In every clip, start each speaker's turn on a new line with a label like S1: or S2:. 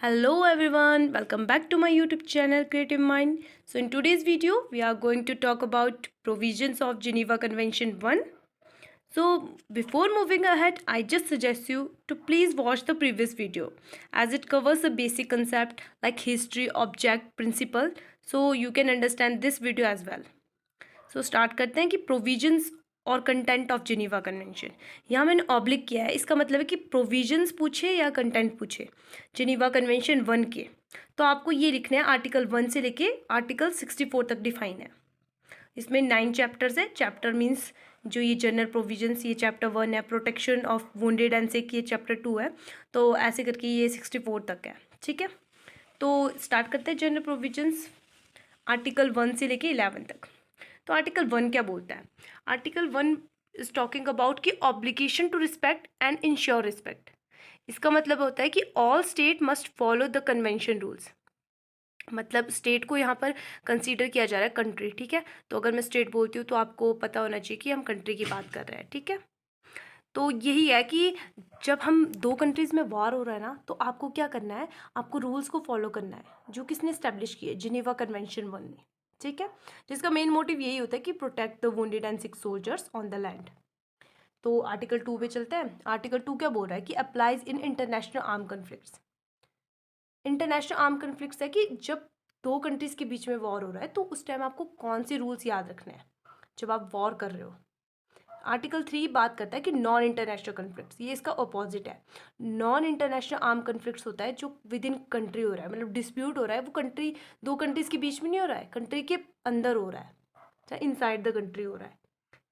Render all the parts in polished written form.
S1: Hello everyone, welcome back to my YouTube channel Creative Mind. So in today's video, we are going to talk about provisions of Geneva Convention 1. So before moving ahead, I just suggest you to please watch the previous video as it covers a basic concept like history, object, principle, so you can understand this video as well. So start करते हैं कि provisions और content of Geneva convention. यहाँ मैंने oblique किया है, इसका मतलब है कि प्रोविजंस पूछे या कंटेंट पूछे जिनीवा कन्वेंशन 1 के, तो आपको ये लिखना है आर्टिकल 1 से लेके आर्टिकल 64 तक डिफाइन है। इसमें 9 चैप्टर्स है। चैप्टर मीन्स जो ये जनरल प्रोविजंस, ये चैप्टर 1 है। प्रोटेक्शन ऑफ वुंडेड एंड सिक, ये चैप्टर 2 है। तो ऐसे करके ये 64 तक है। ठीक है, तो स्टार्ट करते हैं जनरल प्रोविजंस आर्टिकल 1 से लेके 11 तक। तो आर्टिकल 1 क्या बोलता है? आर्टिकल 1 इज टॉकिंग अबाउट कि obligation to respect and ensure respect. इसका मतलब होता है कि all state must follow the convention rules. मतलब स्टेट को यहाँ पर कंसीडर किया जा रहा है कंट्री। ठीक है, तो अगर मैं स्टेट बोलती हूँ तो आपको पता होना चाहिए कि हम कंट्री की बात कर रहे हैं। ठीक है, तो यही है कि जब हम दो कंट्रीज़ में वॉर हो रहा है ना, तो आपको क्या करना है, आपको रूल्स को फॉलो करना है जो किसने इस्टेब्लिश किए, जिनेवा कन्वेंशन 1 ने। ठीक है, जिसका मेन मोटिव यही होता है कि protect the wounded and sick soldiers on the land. तो आर्टिकल 2 पे चलते हैं। आर्टिकल 2 क्या बोल रहा है कि applies in international arm conflicts. International arm conflicts है कि जब दो कंट्रीज के बीच में वॉर हो रहा है तो उस टाइम आपको कौन से रूल्स याद रखने हैं जब आप वॉर कर रहे हो। आर्टिकल 3 बात करता है कि नॉन इंटरनेशनल कन्फ्लिक्ट्स, ये इसका अपोजिट है। नॉन इंटरनेशनल आर्म कन्फ्लिक्ट्स होता है जो विद इन कंट्री हो रहा है, मतलब डिस्प्यूट हो रहा है, वो कंट्री, दो कंट्रीज के बीच में नहीं हो रहा है, कंट्री के अंदर हो रहा है, चाहे इनसाइड द कंट्री हो रहा है।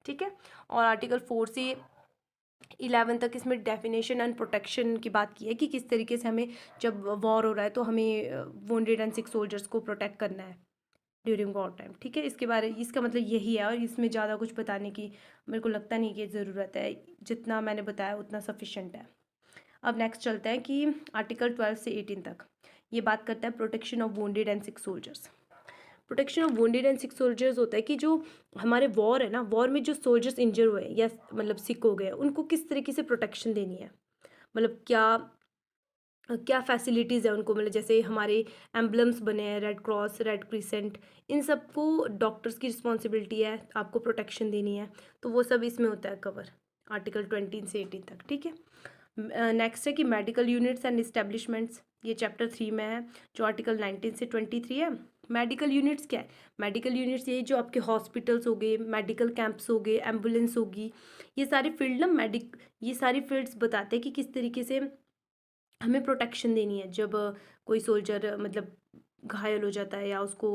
S1: ठीक है, और आर्टिकल 4 से 11 तक इसमें डेफिनेशन एंड प्रोटेक्शन की बात की है कि किस तरीके से हमें जब वॉर हो रहा है तो हमें वोंडेड एंड सिक सोल्जर्स को प्रोटेक्ट करना है ड्यूरिंग वॉर टाइम। ठीक है, इसके बारे, इसका मतलब यही है, और इसमें ज़्यादा कुछ बताने की मेरे को लगता नहीं कि ज़रूरत है। जितना मैंने बताया उतना सफिशेंट है। अब नेक्स्ट चलते हैं कि आर्टिकल 12 से 18 तक ये बात करता है protection of wounded and sick soldiers. Protection of wounded and sick soldiers होता है कि जो हमारे वॉर है ना, वॉर में जो सोल्जर्स इंजर हुए या मतलब सिक हो गए, उनको किस तरीके से प्रोटेक्शन देनी है, मतलब क्या क्या फैसिलिटीज़ है उनको, मतलब जैसे हमारे एम्बलम्स बने हैं, रेड क्रॉस, रेड क्रिसेंट, इन सबको डॉक्टर्स की रिस्पॉन्सिबिलिटी है आपको प्रोटेक्शन देनी है। तो वो सब इसमें होता है कवर, आर्टिकल 20 से 18 तक। ठीक है, नेक्स्ट है कि मेडिकल यूनिट्स एंड इस्टेब्लिशमेंट्स, ये चैप्टर 3 में है, जो आर्टिकल 19 से 23 है। मेडिकल यूनिट्स क्या है? मेडिकल यूनिट्स ये जो आपके हॉस्पिटल्स हो गए, मेडिकल कैंप्स हो गए, एम्बुलेंस होगी, ये सारी फील्ड ना, ये सारी फील्ड्स बताते हैं कि किस तरीके से हमें प्रोटेक्शन देनी है जब कोई सोल्जर मतलब घायल हो जाता है या उसको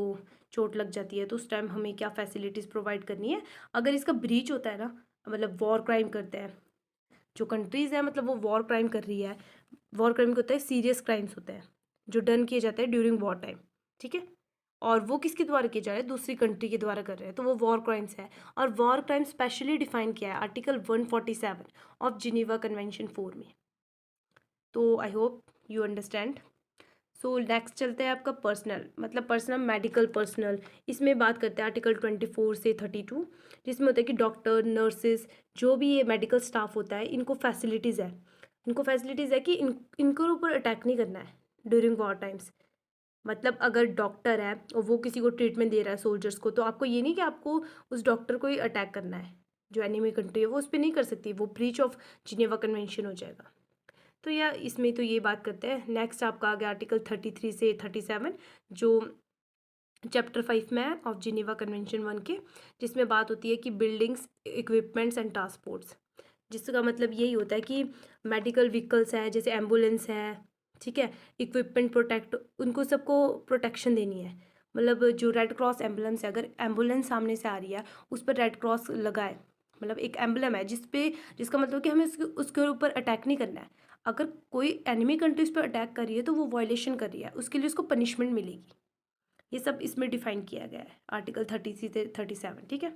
S1: चोट लग जाती है, तो उस टाइम हमें क्या फैसिलिटीज़ प्रोवाइड करनी है। अगर इसका ब्रीच होता है ना, मतलब वॉर क्राइम करते हैं जो कंट्रीज़ हैं, मतलब वो वॉर क्राइम कर रही है, वॉर क्राइम होता है, सीरियस क्राइम्स होते हैं जो डन किए जाते हैं ड्यूरिंग वॉर टाइम। ठीक है, और वो किसके द्वारा किए जा रहे हैं, दूसरी कंट्री के द्वारा कर रहे हैं, तो वो वॉर क्राइम्स है। और वॉर क्राइम स्पेशली डिफाइन किया है आर्टिकल 147 ऑफ जिनीवा कन्वेंशन 4 में। तो I hope you understand. So next चलते हैं आपका पर्सनल, मतलब पर्सनल मेडिकल पर्सनल। इसमें बात करते हैं आर्टिकल 24 से 32, जिसमें होता है कि डॉक्टर, नर्सेज, जो भी ये मेडिकल स्टाफ होता है, इनको फैसिलिटीज़ है, इनको फैसिलिटीज़ है कि इनके ऊपर अटैक नहीं करना है ड्यूरिंग वॉर टाइम्स। मतलब अगर डॉक्टर है और वो किसी को ट्रीटमेंट दे रहा है सोल्जर्स को, तो आपको ये नहीं कि आपको उस डॉक्टर को ही अटैक करना है, जो एनिमी कंट्री है वो उस पर नहीं कर सकती, वो ब्रीच ऑफ जिनेवा कन्वेंशन हो जाएगा। तो या इसमें तो ये बात करते हैं। नेक्स्ट आपका आ गया आर्टिकल 33 से 37, जो चैप्टर 5 में है ऑफ जिनेवा कन्वेंशन 1 के, जिसमें बात होती है कि बिल्डिंग्स, इक्विपमेंट्स एंड ट्रांसपोर्ट्स, जिसका मतलब यही होता है कि मेडिकल व्हीकल्स है, जैसे एम्बुलेंस है, ठीक है, इक्विपमेंट प्रोटेक्ट, उनको सबको प्रोटेक्शन देनी है। मतलब जो रेड क्रॉस एम्बुलेंस है, अगर एम्बुलेंस सामने से आ रही है, उस पर रेड क्रॉस लगा है, मतलब एक एम्बलम है जिसका मतलब कि हमें उसके ऊपर अटैक नहीं करना है। अगर कोई एनिमी कंट्री उस पर अटैक कर रही है तो वो वायलेशन कर रही है, उसके लिए उसको पनिशमेंट मिलेगी। ये सब इसमें डिफाइन किया गया है आर्टिकल 30 से 37। ठीक है,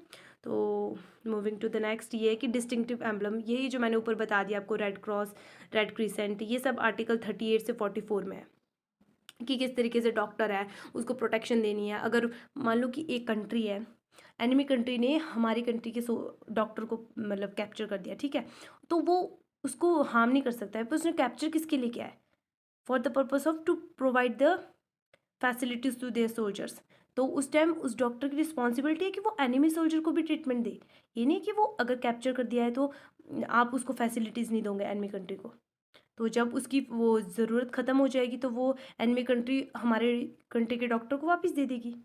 S1: तो मूविंग टू द नेक्स्ट, ये है कि डिस्टिंक्टिव एम्बलम, यही जो मैंने ऊपर बता दिया आपको, रेड क्रॉस, रेड क्रिसेंट, ये सब आर्टिकल 38 से 44 में है कि किस तरीके से डॉक्टर है उसको प्रोटेक्शन देनी है। अगर मान लो कि एक कंट्री है, एनिमी कंट्री ने हमारी कंट्री के डॉक्टर को मतलब कैप्चर कर दिया, ठीक है, तो वो उसको हार्म नहीं कर सकता है, पर उसने कैप्चर किसके लिए किया है, for the purpose of to provide the facilities to their soldiers. तो उस टाइम उस डॉक्टर की रिस्पॉन्सिबिलिटी है कि वो एनिमी सोल्जर को भी ट्रीटमेंट दे। ये नहीं कि वो अगर कैप्चर कर दिया है तो आप उसको फैसिलिटीज़ नहीं दोगे एनिमी कंट्री को। तो जब उसकी वो ज़रूरत ख़त्म हो जाएगी तो वो एनिमी कंट्री हमारे कंट्री के डॉक्टर को वापस दे देगी।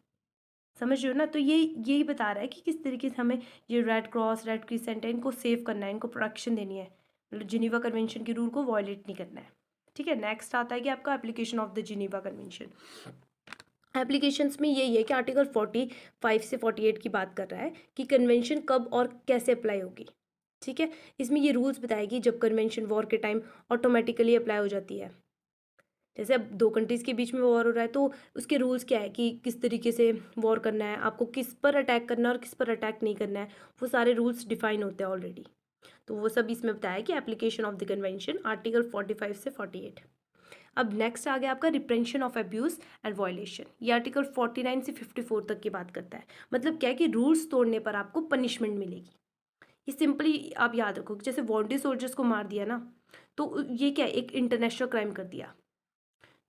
S1: समझ रहे हो ना? तो ये यही बता रहा है कि किस तरीके से हमें ये रेड क्रॉस, रेड क्रिसेंट है, इनको सेव करना है, इनको प्रोटेक्शन देनी है, मतलब जिनीवा कन्वेंशन के रूल को वायलेट नहीं करना है। ठीक है, नेक्स्ट आता है कि आपका application of the Geneva convention. Applications में यही है कि आर्टिकल 45 से 48 की बात कर रहा है कि कन्वेंशन कब और कैसे अप्लाई होगी। ठीक है, इसमें ये रूल्स बताएगी जब कन्वेंशन वॉर के टाइम ऑटोमेटिकली अप्लाई हो जाती है। जैसे अब दो कंट्रीज़ के बीच में वॉर हो रहा है तो उसके रूल्स क्या है कि किस तरीके से वॉर करना है, आपको किस पर अटैक करना है और किस पर अटैक नहीं करना है, वो सारे रूल्स डिफाइन होते हैं ऑलरेडी। तो वो सब इसमें बताया कि application of the convention article 45 से 48। अब नेक्स्ट आ गया आपका रिप्रेंशन ऑफ अब्यूज़ एंड वायलेशन। ये आर्टिकल 49 से 54 तक की बात करता है। मतलब क्या है कि रूल्स तोड़ने पर आपको पनिशमेंट मिलेगी। ये सिंपली आप याद रखो कि जैसे वॉन्टेड सोल्जर्स को मार दिया ना, तो ये क्या है, एक इंटरनेशनल क्राइम कर दिया।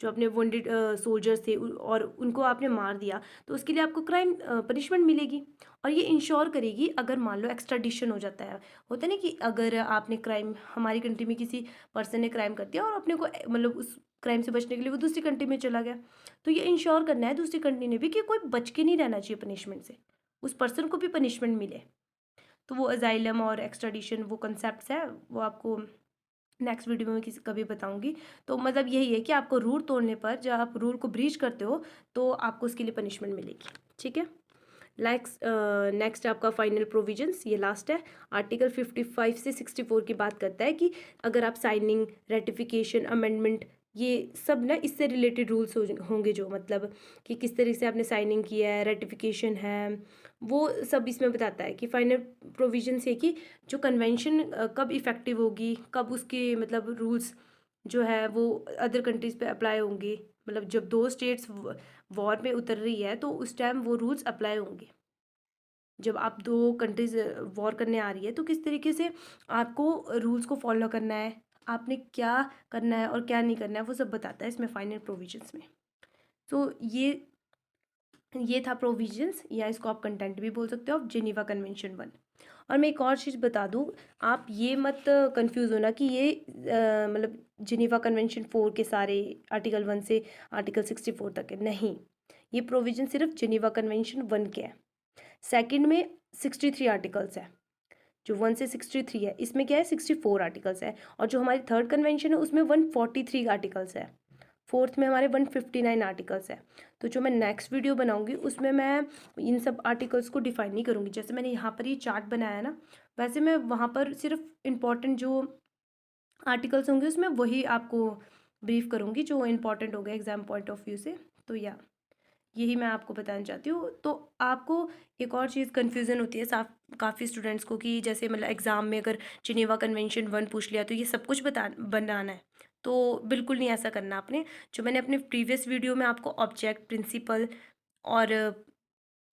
S1: जो अपने वोंडेड सोल्जर्स थे और उनको आपने मार दिया तो उसके लिए आपको क्राइम पनिशमेंट मिलेगी। और ये इंश्योर करेगी अगर मान लो एक्स्ट्राडिशन हो जाता है, होता है ना कि अगर आपने क्राइम हमारी कंट्री में किसी पर्सन ने क्राइम कर दिया और अपने को मतलब उस क्राइम से बचने के लिए वो दूसरी कंट्री में चला गया, तो ये इंश्योर करना है दूसरी कंट्री ने भी कि कोई बच के नहीं रहना चाहिए पनिशमेंट से, उस पर्सन को भी पनिशमेंट मिले। तो वो अजाइलम और एक्स्ट्राडिशन वो कंसेप्ट है, वो आपको नेक्स्ट वीडियो में किसी कभी बताऊंगी। तो मतलब यही है कि आपको रूल तोड़ने पर जब आप रूल को ब्रीच करते हो तो आपको उसके लिए पनिशमेंट मिलेगी। ठीक है, नेक्स्ट आपका फाइनल प्रोविजंस, ये लास्ट है। आर्टिकल 55 से 64 की बात करता है कि अगर आप साइनिंग, रेटिफिकेशन, अमेंडमेंट, ये सब ना इससे रिलेटेड रूल्स होंगे, जो मतलब कि किस तरीके से आपने साइनिंग किया है, रेटिफिकेशन है, वो सब इसमें बताता है कि फाइनल प्रोविजन से कि जो कन्वेंशन कब इफ़ेक्टिव होगी, कब उसके मतलब रूल्स जो है वो अदर कंट्रीज़ पे अप्लाई होंगे। मतलब जब दो स्टेट्स वॉर में उतर रही है तो उस टाइम वो रूल्स अप्लाई होंगे। जब आप दो कंट्रीज वॉर करने आ रही है तो किस तरीके से आपको रूल्स को फॉलो करना है, आपने क्या करना है और क्या नहीं करना है, वो सब बताता है इसमें फाइनल प्रोविजंस में। तो ये था प्रोविजंस, या इसको आप कंटेंट भी बोल सकते हो ऑफ जिनीवा कन्वेंशन 1। और मैं एक और चीज़ बता दूँ, आप ये मत कंफ्यूज होना कि ये मतलब जिनीवा कन्वेंशन 4 के सारे आर्टिकल 1 से आर्टिकल 64 तक है, नहीं। ये प्रोविजन सिर्फ जिनीवा कन्वेंशन 1 के है। सेकंड में 63 आर्टिकल्स है, जो 1 से 63 है, इसमें क्या है 64 आर्टिकल्स है। और जो हमारी थर्ड कन्वेंशन है उसमें 143 आर्टिकल्स है। फोर्थ में हमारे 159 आर्टिकल्स है। तो जो मैं नेक्स्ट वीडियो बनाऊंगी उसमें मैं इन सब आर्टिकल्स को डिफाइन नहीं करूँगी। जैसे मैंने यहाँ पर ये चार्ट बनाया है ना, वैसे मैं वहाँ पर सिर्फ इम्पॉर्टेंट जो आर्टिकल्स होंगे उसमें वही आपको ब्रीफ करूँगी जो इम्पॉर्टेंट होगा एग्जाम पॉइंट ऑफ व्यू से। तो या यही मैं आपको बताना चाहती हूँ। तो आपको एक और चीज़ कन्फ्यूज़न होती है साफ काफ़ी स्टूडेंट्स को कि जैसे मतलब एग्ज़ाम में अगर जिनेवा कन्वेंशन 1 पूछ लिया तो ये सब कुछ बनाना है। तो बिल्कुल नहीं ऐसा करना आपने। जो मैंने अपने प्रीवियस वीडियो में आपको ऑब्जेक्ट, प्रिंसिपल और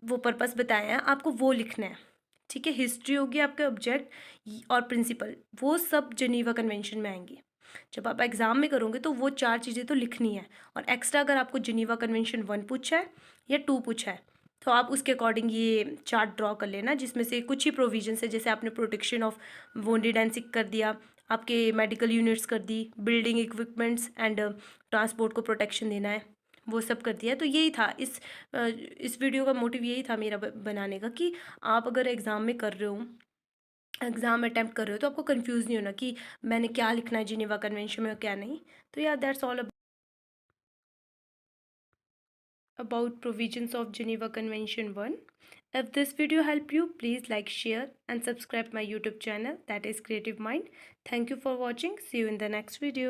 S1: वो पर्पस बताया है, आपको वो लिखना है। ठीक है, हिस्ट्री होगी आपके ऑब्जेक्ट और प्रिंसिपल, वो सब जिनेवा कन्वेंशन में आएंगी। जब आप एग्ज़ाम में करोगे तो वो चार चीज़ें तो लिखनी है। और एक्स्ट्रा अगर आपको जिनेवा कन्वेंशन 1 पूछा है या 2 पूछा है तो आप उसके अकॉर्डिंग ये चार्ट ड्रॉ कर लेना, जिसमें से कुछ ही प्रोविजंस है। जैसे आपने प्रोटेक्शन ऑफ वोंडेड एंड सिक कर दिया, आपके मेडिकल यूनिट्स कर दी, बिल्डिंग इक्विपमेंट्स एंड ट्रांसपोर्ट को प्रोटेक्शन देना है, वो सब कर दिया। तो यही था इस वीडियो का मोटिव, यही था मेरा बनाने का कि आप अगर एग्ज़ाम में कर रहे हो, एग्ज़ाम अटैम्प्ट कर रहे हो, तो आपको कंफ्यूज नहीं होना कि मैंने क्या लिखना है जिनेवा कन्वेंशन में और क्या नहीं। तो यार that's all about provisions of Geneva Convention 1. If this video helped you, please like, share and subscribe my YouTube channel, that is Creative Mind. Thank you for watching. See you in the next video.